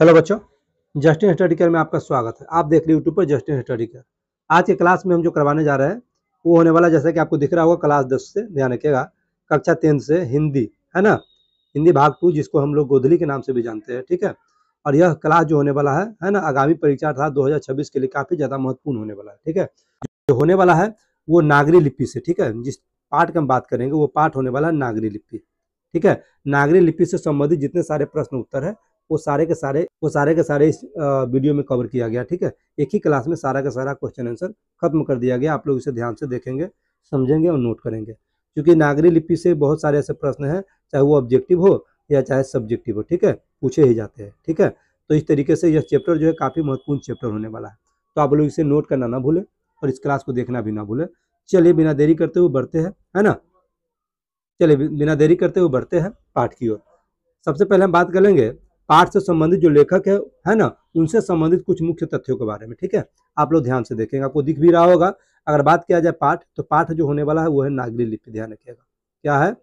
Hello बच्चों, Justin study care में आपका स्वागत है। आप देख रहे हैं यूट्यूब पर जस्टिन स्टडी केयर। आज के क्लास में हम जो करवाने जा रहे हैं वो होने वाला, जैसा कि आपको दिख रहा होगा, क्लास 10 से, ध्यान रखिएगा, कक्षा 10 से हिंदी, है ना। हिंदी भाग 2, जिसको हम लोग गोधली के नाम से भी जानते हैं, ठीक है। और यह क्लास जो होने वाला है ना, आगामी परीक्षा था 2026 के लिए काफ़ी ज़्यादा महत्वपूर्ण होने वाला है, ठीक है। जो होने वाला है वो नागरी लिपि से, ठीक है। जिस पाठ की हम बात करेंगे वो पाठ होने वाला है नागरी लिपि, ठीक है। नागरी लिपि से संबंधित जितने सारे प्रश्न उत्तर है वो सारे के सारे इस वीडियो में कवर किया गया, ठीक है। एक ही क्लास में सारा का सारा क्वेश्चन आंसर खत्म कर दिया गया। आप लोग इसे ध्यान से देखेंगे, समझेंगे और नोट करेंगे, क्योंकि नागरी लिपि से बहुत सारे ऐसे प्रश्न हैं, चाहे वो ऑब्जेक्टिव हो या चाहे सब्जेक्टिव हो, ठीक है, पूछे ही जाते हैं, ठीक है। तो इस तरीके से यह चैप्टर जो है काफ़ी महत्वपूर्ण चैप्टर होने वाला है। तो आप लोग इसे नोट करना ना भूलें और इस क्लास को देखना भी ना भूलें। चलिए बिना देरी करते हुए बढ़ते हैं, है ना। चलिए बिना देरी करते हुए बढ़ते हैं पाठ की ओर। सबसे पहले हम बात करेंगे पाठ से संबंधित जो लेखक है ना, उनसे संबंधित कुछ मुख्य तथ्यों के बारे में, ठीक है। आप लोग ध्यान से देखेंगे, आपको दिख भी रहा होगा। अगर बात किया जाए पाठ, तो पाठ जो होने वाला है वो है नागरी लिपि, ध्यान रखिएगा। क्या है?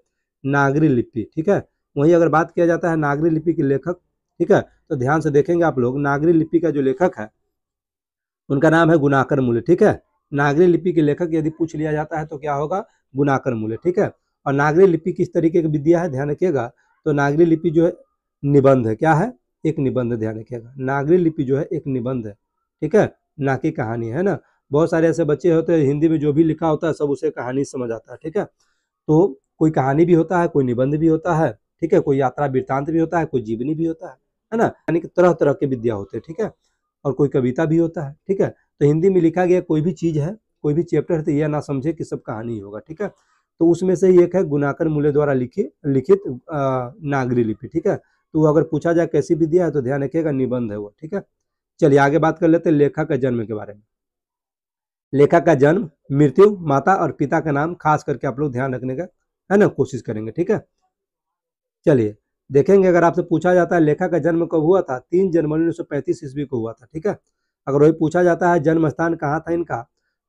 नागरी लिपि, ठीक है। वहीं अगर बात किया जाता है नागरी लिपि के लेखक, ठीक है, तो ध्यान से देखेंगे आप लोग, नागरी लिपि का जो लेखक है उनका नाम है गुणाकर मूल्य, ठीक है। नागरी लिपि के लेखक यदि पूछ लिया जाता है तो क्या होगा? गुणाकर मूल्य, ठीक है। और नागरी लिपि किस तरीके की विद्या है, ध्यान रखिएगा। तो नागरी लिपि जो है निबंध है, क्या है? एक निबंध, ध्यान रखिएगा। नागरी लिपि जो है एक निबंध है, ठीक है, ना कि कहानी, है ना। बहुत सारे ऐसे बच्चे होते हैं, हिंदी में जो भी लिखा होता है सब उसे कहानी समझ आता है, ठीक है। तो कोई कहानी भी होता है, कोई निबंध भी होता है, ठीक है, कोई यात्रा वृत्तांत भी होता है, कोई जीवनी भी होता है ना। यानी कि तरह तरह के विद्या होते हैं, ठीक है। और कोई कविता भी होता है, ठीक है। तो हिंदी में लिखा गया कोई भी चीज़ है, कोई भी चैप्टर है, तो यह ना समझे कि सब कहानी ही होगा, ठीक है। तो उसमें से ही एक है गुणाकर मूल्य द्वारा लिखित नागरी लिपि, ठीक है। तो अगर पूछा जाए कैसी विद्या है तो ध्यान रखिएगा निबंध है वो, ठीक है। चलिए आगे बात कर लेते हैं लेखक के जन्म के बारे में। लेखक का जन्म, मृत्यु, माता और पिता का नाम खास करके आप लोग ध्यान रखने का, है ना, कोशिश करेंगे, ठीक है। चलिए देखेंगे, अगर आपसे पूछा जाता है लेखक का जन्म कब हुआ था, 3 जनवरी 1935 ईस्वी को हुआ था, ठीक है। अगर वही पूछा जाता है जन्म स्थान कहाँ था इनका,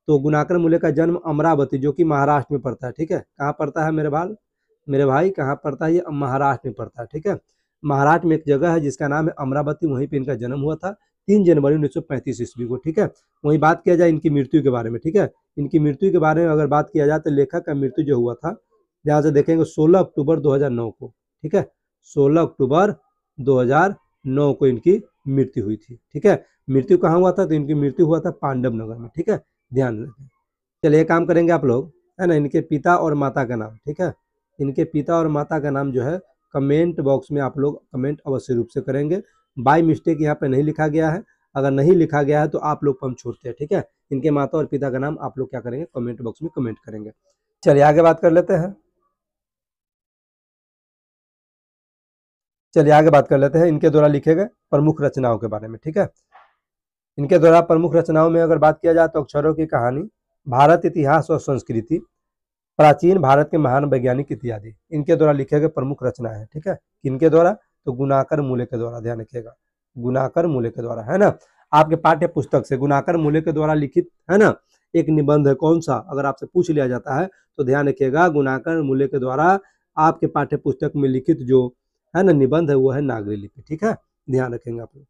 तो गुणाकर मूल्य का जन्म अमरावती, जो कि महाराष्ट्र में पड़ता है, ठीक है। कहाँ पड़ता है मेरे भाई कहाँ पड़ता है? ये महाराष्ट्र में पड़ता है, ठीक है। महाराष्ट्र में एक जगह है जिसका नाम है अमरावती, वहीं पे इनका जन्म हुआ था 3 जनवरी 1935 ईस्वी को, ठीक है। वहीं बात किया जाए इनकी मृत्यु के बारे में, ठीक है। इनकी मृत्यु के बारे में अगर बात किया जाए तो लेखक का मृत्यु जो हुआ था, ध्यान से देखेंगे, 16 अक्टूबर 2009 को, ठीक है। 16 अक्टूबर 2009 को इनकी मृत्यु हुई थी, ठीक है। मृत्यु कहाँ हुआ था? तो इनकी मृत्यु हुआ था पांडव नगर में, ठीक है, ध्यान रखें। चलिए काम करेंगे आप लोग, है ना, इनके पिता और माता का नाम, ठीक है। इनके पिता और माता का नाम जो है कमेंट बॉक्स में आप लोग कमेंट अवश्य रूप से करेंगे। बाय मिस्टेक यहाँ पे नहीं लिखा गया है, अगर नहीं लिखा गया है तो आप लोग को हम छोड़ते हैं, ठीक है। इनके माता और पिता का नाम आप लोग क्या करेंगे? कमेंट बॉक्स में कमेंट करेंगे। चलिए आगे बात कर लेते हैं। चलिए आगे बात कर लेते हैं इनके द्वारा लिखे गए प्रमुख रचनाओं के बारे में, ठीक है। इनके द्वारा प्रमुख रचनाओं में अगर बात किया जाए तो अक्षरों की कहानी, भारत इतिहास और संस्कृति, प्राचीन भारत के महान वैज्ञानिक इत्यादि इनके द्वारा लिखे गए प्रमुख रचना है, ठीक है। किनके द्वारा? तो गुणाकर मूल्य के द्वारा, ध्यान रखिएगा, गुणाकर मूल्य के द्वारा, है ना। आपके पाठ्य पुस्तक से गुणाकर मूल्य के द्वारा लिखित, है ना, एक निबंध है, कौन सा? अगर आपसे पूछ लिया जाता है तो ध्यान रखिएगा, गुणाकर मूल्य के द्वारा आपके पाठ्य पुस्तक में लिखित जो है ना निबंध है वो है नागरी लिपि, ठीक है, ध्यान रखेंगे आप लोग।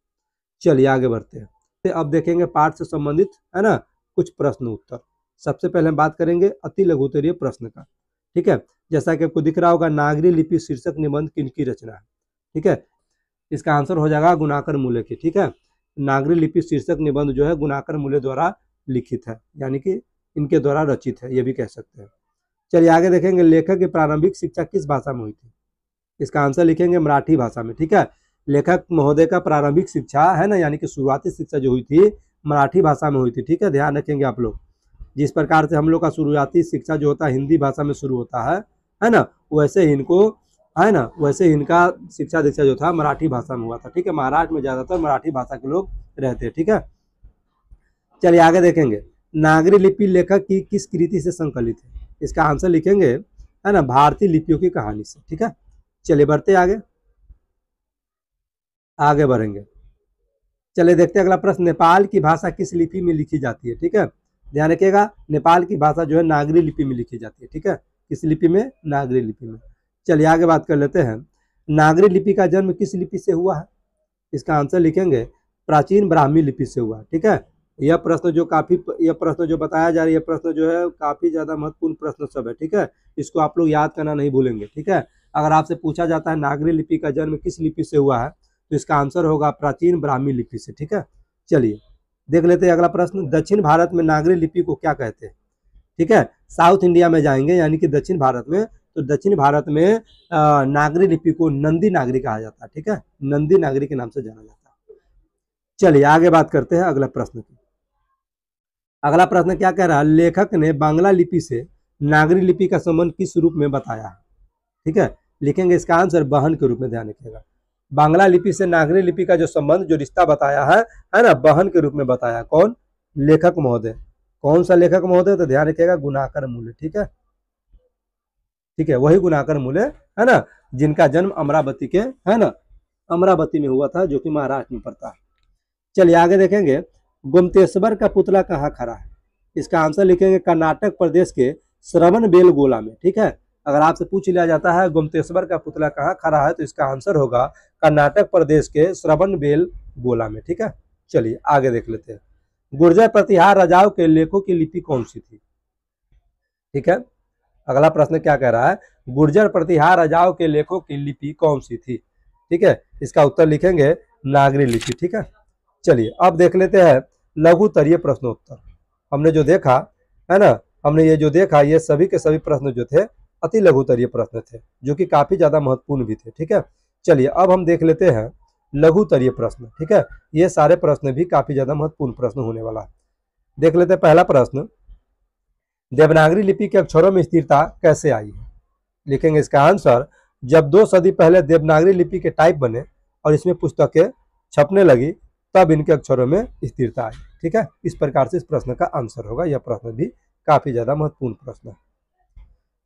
चलिए आगे बढ़ते हैं। तो अब देखेंगे पाठ से संबंधित, है ना, कुछ प्रश्न उत्तर। सबसे पहले हम बात करेंगे अति लघु उत्तरीय प्रश्न का, ठीक है। जैसा कि आपको दिख रहा होगा, नागरी लिपि शीर्षक निबंध किनकी रचना है, ठीक है। इसका आंसर हो जाएगा गुणाकर मूल्य की, ठीक है। नागरी लिपि शीर्षक निबंध जो है गुणाकर मूल्य द्वारा लिखित है, यानी कि इनके द्वारा रचित है, ये भी कह सकते हैं। चलिए आगे देखेंगे, लेखक की प्रारंभिक शिक्षा किस भाषा में हुई थी? इसका आंसर लिखेंगे मराठी भाषा में, ठीक है। लेखक महोदय का प्रारंभिक शिक्षा, है ना, यानी कि शुरुआती शिक्षा जो हुई थी मराठी भाषा में हुई थी, ठीक है, ध्यान रखेंगे आप लोग। जिस प्रकार से हम लोग का शुरुआती शिक्षा जो होता है हिंदी भाषा में शुरू होता है ना, वैसे ही इनको, है ना, वैसे ही इनका शिक्षा दीक्षा जो था मराठी भाषा में हुआ था, ठीक है। महाराष्ट्र में ज़्यादातर मराठी भाषा के लोग रहते हैं, ठीक है। चलिए आगे देखेंगे, नागरी लिपि लेखक की किस कृति से संकलित है? इसका आंसर लिखेंगे, है ना, भारतीय लिपियों की कहानी से, ठीक है। चलिए बढ़ते आगे, आगे बढ़ेंगे। चलिए देखते हैं अगला प्रश्न, नेपाल की भाषा किस लिपि में लिखी जाती है, ठीक है। ध्यान रखिएगा, नेपाल की भाषा जो है नागरी लिपि में लिखी जाती है, ठीक है। किस लिपि में? नागरी लिपि में। चलिए आगे बात कर लेते हैं, नागरी लिपि का जन्म किस लिपि से हुआ है? इसका आंसर लिखेंगे प्राचीन ब्राह्मी लिपि से हुआ। ठीक है, यह प्रश्न जो बताया जा रहा है, यह प्रश्न जो है काफी ज्यादा महत्वपूर्ण प्रश्न सब है। ठीक है, इसको आप लोग याद करना नहीं भूलेंगे। ठीक है, अगर आपसे पूछा जाता है नागरी लिपि का जन्म किस लिपि से हुआ है, तो इसका आंसर होगा प्राचीन ब्राह्मी लिपि से। ठीक है, चलिए देख लेते हैं अगला प्रश्न। दक्षिण भारत में नागरी लिपि को क्या कहते हैं? ठीक है, साउथ इंडिया में जाएंगे यानी कि दक्षिण भारत में, तो दक्षिण भारत में नागरी लिपि को नंदी नागरी कहा जाता है। ठीक है, नंदी नागरी के नाम से जाना जाता है। चलिए आगे बात करते हैं अगला प्रश्न की। अगला प्रश्न क्या कह रहा है? लेखक ने बांग्ला लिपि से नागरी लिपि का संबंध किस रूप में बताया है? ठीक है, लिखेंगे इसका आंसर बहन के रूप में, ध्यान रखिएगा। बांग्ला लिपि से नागरी लिपि का जो संबंध, जो रिश्ता बताया है ना, बहन के रूप में बताया। कौन? लेखक महोदय। कौन सा लेखक महोदय? तो ध्यान रखिएगा गुणाकर मूल्य। ठीक है, ठीक है, वही गुणाकर मूल्य है ना, जिनका जन्म अमरावती के, है ना, अमरावती में हुआ था, जो कि महाराष्ट्र में पड़ता है। चलिए आगे देखेंगे। गोमतेश्वर का पुतला कहाँ खड़ा है? इसका आंसर लिखेंगे कर्नाटक प्रदेश के श्रवणबेलगोला में। ठीक है, अगर आपसे पूछ लिया जाता है गोमतेश्वर का पुतला कहाँ खड़ा है, तो इसका आंसर होगा कर्नाटक प्रदेश के श्रवणबेलगोला में। ठीक है, चलिए आगे देख लेते हैं। गुर्जर प्रतिहार राजाओं के लेखों की लिपि कौन सी थी? ठीक है, अगला प्रश्न क्या कह रहा है? गुर्जर प्रतिहार राजाओं के लेखों की लिपि कौन सी थी? ठीक है, इसका उत्तर लिखेंगे नागरी लिपि। ठीक है, चलिए अब देख लेते हैं लघुतरीय प्रश्नोत्तर। हमने जो देखा है ना, हमने ये जो देखा, ये सभी के सभी प्रश्न जो थे अति लघुतरीय प्रश्न थे, जो कि काफी ज्यादा महत्वपूर्ण भी थे। ठीक है, चलिए अब हम देख लेते हैं लघुतरीय प्रश्न। ठीक है, ये सारे प्रश्न भी काफी ज्यादा महत्वपूर्ण प्रश्न होने वाला है। देख लेते हैं पहला प्रश्न। देवनागरी लिपि के अक्षरों में स्थिरता कैसे आई है? लिखेंगे इसका आंसर, जब 2 सदी पहले देवनागरी लिपि के टाइप बने और इसमें पुस्तकें छपने लगी, तब इनके अक्षरों में स्थिरता आई। ठीक है, इस प्रकार से इस प्रश्न का आंसर होगा। यह प्रश्न भी काफी ज्यादा महत्वपूर्ण प्रश्न है।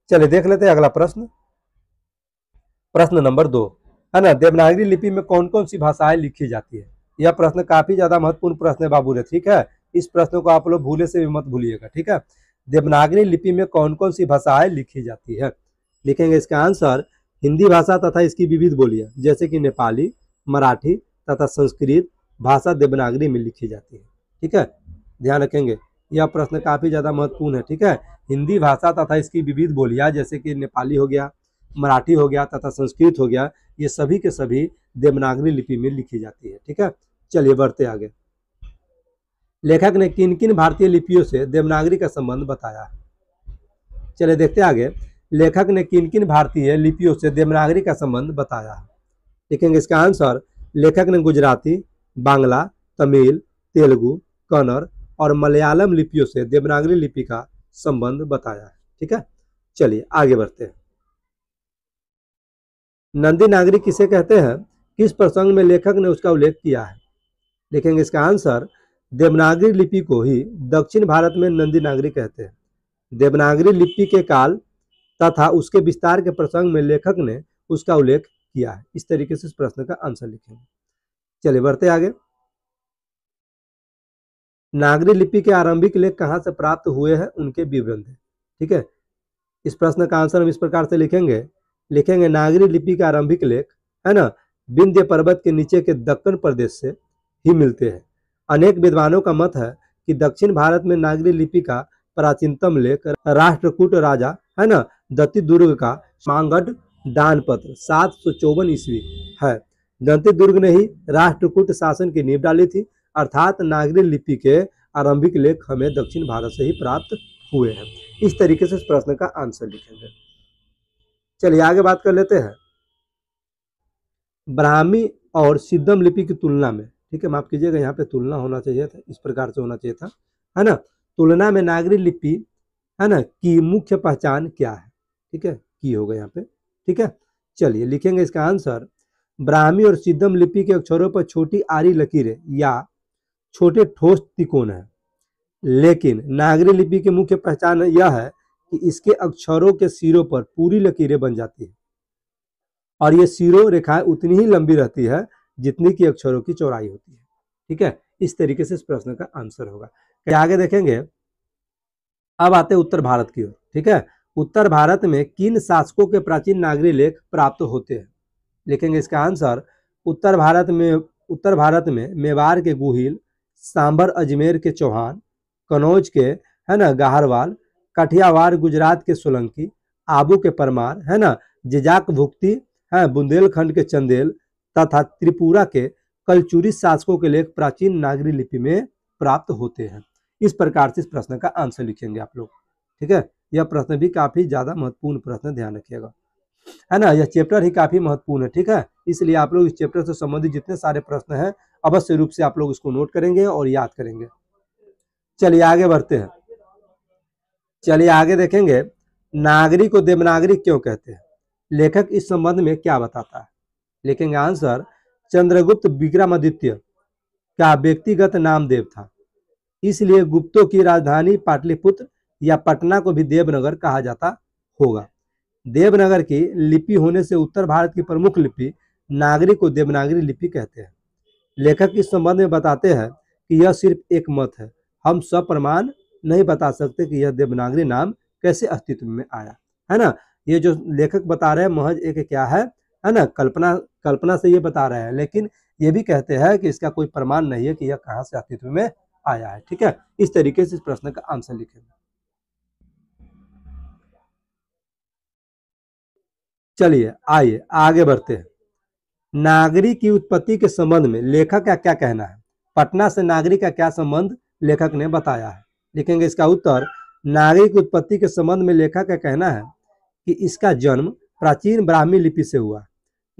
चलिए देख लेते हैं अगला प्रश्न। प्रश्न नंबर 2 है ना, देवनागरी लिपि में कौन कौन सी भाषाएं लिखी जाती है? यह प्रश्न काफी ज्यादा महत्वपूर्ण प्रश्न है बाबू रे। ठीक है, इस प्रश्न को आप लोग भूले से भी मत भूलिएगा। ठीक है, देवनागरी लिपि में कौन कौन सी भाषाएं लिखी जाती है? लिखेंगे इसका आंसर हिंदी भाषा तथा इसकी विविध बोलियां, जैसे कि नेपाली, मराठी तथा संस्कृत भाषा देवनागरी में लिखी जाती है। ठीक है, ध्यान रखेंगे, यह प्रश्न काफी ज्यादा महत्वपूर्ण है। ठीक है, हिंदी भाषा तथा इसकी विविध बोलियां, जैसे कि नेपाली हो गया, मराठी हो गया तथा संस्कृत हो गया, ये सभी के सभी देवनागरी लिपि में लिखी जाती है। ठीक है, चलिए बढ़ते आगे। लेखक ने किन किन भारतीय लिपियों से देवनागरी का संबंध बताया? चलिए देखते आगे। लेखक ने किन किन भारतीय लिपियों से देवनागरी का संबंध बताया? लिखेंगे इसका आंसर, लेखक ने गुजराती, बांग्ला, तमिल, तेलुगु, कन्नड़ और मलयालम लिपियों से देवनागरी लिपि का संबंध बताया है। ठीक है, चलिए आगे बढ़ते हैं। नंदी नागरी किसे कहते हैं? किस प्रसंग में लेखक ने उसका उल्लेख किया है? लिखेंगे इसका आंसर, देवनागरी लिपि को ही दक्षिण भारत में नंदी नागरी कहते हैं। देवनागरी लिपि के काल तथा उसके विस्तार के प्रसंग में लेखक ने उसका उल्लेख किया है। इस तरीके से इस प्रश्न का आंसर लिखेंगे। चलिए बढ़ते आगे। नागरी लिपि के आरंभिक लेख कहाँ से प्राप्त हुए हैं, उनके विवरण दें। ठीक है, इस प्रश्न का आंसर हम इस प्रकार से लिखेंगे नागरी लिपि का आरंभिक लेख, है ना, विंध्य पर्वत के नीचे के दक्कन प्रदेश से ही मिलते हैं। अनेक विद्वानों का मत है कि दक्षिण भारत में नागरी लिपि का प्राचीनतम लेख राष्ट्रकूट राजा, है ना, दत्ती दुर्ग का मांगढ़ दानपत्र 754 ईस्वी है। दंती दुर्ग ने ही राष्ट्रकूट शासन की नींव डाली थी, अर्थात नागरी लिपि के आरंभिक लेख हमें दक्षिण भारत से ही प्राप्त हुए हैं। इस तरीके से इस प्रश्न का आंसर लिखेंगे। चलिए आगे बात कर लेते हैं ब्राह्मी और सिद्धम लिपि की तुलना में। ठीक है, माफ कीजिएगा, यहाँ पे तुलना होना चाहिए था, इस प्रकार से होना चाहिए था, है ना। तुलना में नागरी लिपि, है ना, की मुख्य पहचान क्या है? ठीक है, की होगा यहाँ पे। ठीक है, चलिए लिखेंगे इसका आंसर, ब्राह्मी और सिद्धम लिपि के अक्षरों पर छोटी आरी लकीरें या छोटे ठोस तिकोन है, लेकिन नागरी लिपि की मुख्य पहचान यह है कि इसके अक्षरों के सिरों पर पूरी लकीरें बन जाती है और ये सिरों रेखाएं उतनी ही लंबी रहती है जितनी की अक्षरों की चौड़ाई होती है। ठीक है, इस तरीके से इस प्रश्न का आंसर होगा। आगे देखेंगे, अब आते हैं उत्तर भारत की ओर। ठीक है, उत्तर भारत में किन शासकों के प्राचीन नागरी लेख प्राप्त होते हैं? लिखेंगे इसका आंसर, उत्तर भारत में उत्तर भारत में मेवाड़ के गुहिल, सांबर अजमेर के चौहान, कनौज के है ना गाहरवाल, काठियावाड़ गुजरात के सोलंकी, आबू के परमार है ना, जिजाक भुक्ति है बुंदेलखंड के चंदेल तथा त्रिपुरा के कलचुरी शासकों के लेख प्राचीन नागरी लिपि में प्राप्त होते हैं। इस प्रकार से इस प्रश्न का आंसर लिखेंगे आप लोग। ठीक है, यह प्रश्न भी काफी ज्यादा महत्वपूर्ण प्रश्न, ध्यान रखिएगा, है ना। यह चैप्टर ही काफी महत्वपूर्ण है। ठीक है, इसलिए आप लोग इस चैप्टर से संबंधित जितने सारे प्रश्न हैं अवश्य रूप से आप लोग इसको नोट करेंगे और याद करेंगे। चलिए आगे बढ़ते हैं। चलिए आगे देखेंगे, नागरी को देवनागरी क्यों कहते हैं? लेखक इस संबंध में क्या बताता है? लिखेंगे आंसर, चंद्रगुप्त विक्रमादित्य का व्यक्तिगत नाम देव था, इसलिए गुप्तों की राजधानी पाटलिपुत्र या पटना को भी देवनगर कहा जाता होगा। देवनगर की लिपि होने से उत्तर भारत की प्रमुख लिपि नागरी को देवनागरी लिपि कहते हैं। लेखक इस संबंध में बताते हैं कि यह सिर्फ एक मत है, हम सप्रमाण नहीं बता सकते कि यह देवनागरी नाम कैसे अस्तित्व में आया, है ना। ये जो लेखक बता रहे हैं महज एक क्या है ना, कल्पना से ये बता रहे हैं, लेकिन ये भी कहते हैं कि इसका कोई प्रमाण नहीं है कि यह कहाँ से अस्तित्व में आया है। ठीक है, इस तरीके से इस प्रश्न का आंसर लिखेंगे। चलिए आइए आगे बढ़ते हैं। नागरी की उत्पत्ति के संबंध में लेखक का क्या कहना है? पटना से नागरी का क्या संबंध लेखक ने बताया है? लिखेंगे इसका उत्तर, नागरी की उत्पत्ति के संबंध में लेखक का कहना है कि इसका जन्म प्राचीन ब्राह्मी लिपि से हुआ।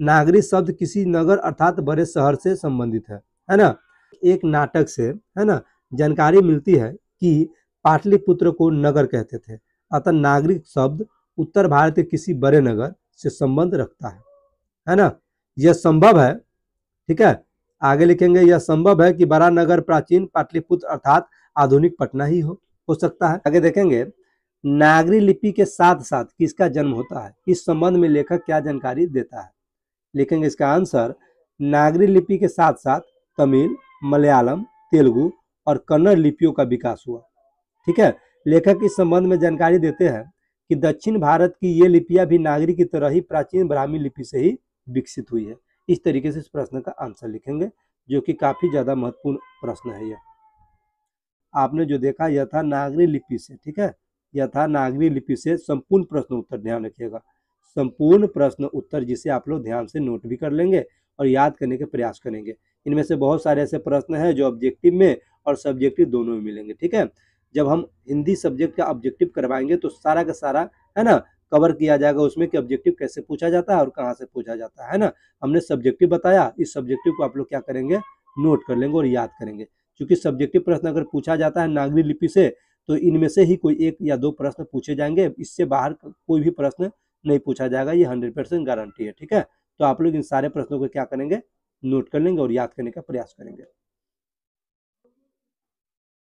नागरी शब्द किसी नगर अर्थात बड़े शहर से संबंधित है ना। एक नाटक से है ना जानकारी मिलती है कि पाटलिपुत्र को नगर कहते थे, अतः नागरिक शब्द उत्तर भारत के किसी बड़े नगर से संबंध रखता है ना। यह संभव है, ठीक है, आगे लिखेंगे, यह संभव है कि बड़ा नगर प्राचीन पाटलिपुत्र अर्थात आधुनिक पटना ही हो सकता है। आगे देखेंगे, नागरी लिपि के साथ साथ किसका जन्म होता है? इस संबंध में लेखक क्या जानकारी देता है? लिखेंगे इसका आंसर, नागरी लिपि के साथ साथ तमिल, मलयालम, तेलुगु और कन्नड़ लिपियों का विकास हुआ। ठीक है, लेखक इस संबंध में जानकारी देते हैं कि दक्षिण भारत की ये लिपियां भी नागरी की तरह ही प्राचीन ब्राह्मी लिपि से ही विकसित हुई है। इस तरीके से इस प्रश्न का आंसर लिखेंगे, जो कि काफी ज्यादा महत्वपूर्ण प्रश्न है। यह आपने जो देखा यह था नागरी लिपि से, ठीक है, यह था नागरी लिपि से संपूर्ण प्रश्न उत्तर, ध्यान रखिएगा, संपूर्ण प्रश्न उत्तर जिसे आप लोग ध्यान से नोट भी कर लेंगे और याद करने के प्रयास करेंगे। इनमें से बहुत सारे ऐसे प्रश्न हैं जो ऑब्जेक्टिव में और सब्जेक्टिव दोनों में मिलेंगे। ठीक है, जब हम हिंदी सब्जेक्ट का ऑब्जेक्टिव करवाएंगे तो सारा का सारा है ना कवर किया जाएगा उसमें कि ऑब्जेक्टिव कैसे पूछा जाता है और कहाँ से पूछा जाता है ना। हमने सब्जेक्टिव बताया, इस सब्जेक्टिव को आप लोग क्या करेंगे, नोट कर लेंगे और याद करेंगे, क्योंकि सब्जेक्टिव प्रश्न अगर पूछा जाता है नागरी लिपि से तो इनमें से ही कोई एक या दो प्रश्न पूछे जाएंगे, इससे बाहर कोई भी प्रश्न नहीं पूछा जाएगा, ये 100% गारंटी है। ठीक है, तो आप लोग इन सारे प्रश्नों को क्या करेंगे, नोट कर लेंगे और याद करने का प्रयास करेंगे।